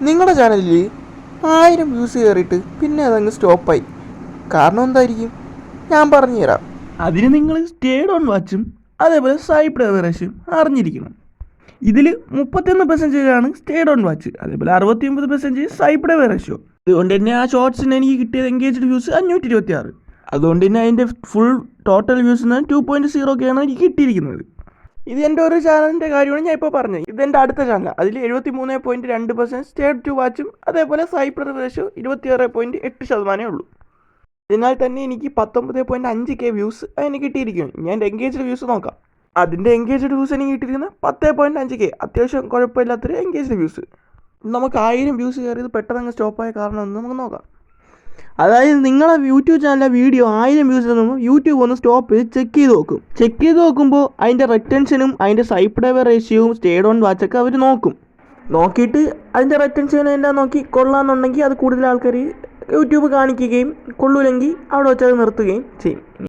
നിങ്ങളുടെ ചാനലിൽ 1000 വ്യൂസ് കയറിയിട്ട് പിന്നെ അതങ്ങ് സ്റ്റോപ്പായി. കാരണം എന്തായിരിക്കും? ഞാൻ പറഞ്ഞുതരാം. അതിന് നിങ്ങൾ സ്റ്റേഡ് ഓൺ വാച്ചും അതേപോലെ സൈഡ് എവറേജും അറിഞ്ഞിരിക്കണം. ഇതിൽ 31% സ്റ്റേഡ് ഓൺ വാച്ച്, അതേപോലെ 69% സൈഡ് എവറേജോ. അതുകൊണ്ട് തന്നെ ആ ഷോർട്സിന് എനിക്ക് കിട്ടിയത് എൻഗേജ്ഡ് വ്യൂസ് 526. അതുകൊണ്ട് തന്നെ അതിൻ്റെ ഫുൾ ടോട്ടൽ വ്യൂസ് 2.0K എനിക്ക് കിട്ടിയിരിക്കുന്നത്. ഇത് എൻ്റെ ഒരു ചാനലിൻ്റെ കാര്യമാണ് ഞാൻ ഇപ്പോൾ പറഞ്ഞത്. ഇതെൻ്റെ അടുത്ത ചാനൽ. അതിൽ 73.2% സ്റ്റേഡ് ടു വാച്ചും അതേപോലെ സൈഡ് എവറേജോ 26.8% ഉള്ളൂ. അതിനാൽ തന്നെ എനിക്ക് 19.5K വ്യൂസ് അതിന് കിട്ടിയിരിക്കുന്നു. ഞാൻ എൻ്റെ എൻഗേജ്ഡ് വ്യൂസ് നോക്കാം. അതിൻ്റെ എൻഗേജ്ഡ് വ്യൂസ് എനിക്ക് കിട്ടിയിരിക്കുന്നത് 10.5K. അത്യാവശ്യം കുഴപ്പമില്ലാത്തൊരു എൻഗേജ്ഡ് വ്യൂസ്. നമുക്ക് 1000 വ്യൂസ് കയറിയത് പെട്ടെന്ന് സ്റ്റോപ്പായ കാരണം ഒന്ന് നമുക്ക് നോക്കാം. അതായത് നിങ്ങളെ യൂട്യൂബ് ചാനലിലെ വീഡിയോ 1000 വ്യൂസ് തന്നുമ്പോൾ യൂട്യൂബ് ഒന്ന് സ്റ്റോപ്പ് ചെയ്ത് ചെക്ക് ചെയ്ത് നോക്കുമ്പോൾ അതിൻ്റെ റെറ്റൻഷനും അതിൻ്റെ സൈഡ് റേഷ്യോയും സ്റ്റേഡ് ഓൺ വാച്ചൊക്കെ അവർ നോക്കിയിട്ട് അതിൻ്റെ റെറ്റൻഷൻ എല്ലാം നോക്കി കൊള്ളാമെന്നുണ്ടെങ്കിൽ അത് കൂടുതൽ ആൾക്കാർ യൂട്യൂബ് കാണിക്കുകയും കൊള്ളൂലെങ്കിൽ അവിടെ വെച്ചത് നിർത്തുകയും ചെയ്യും.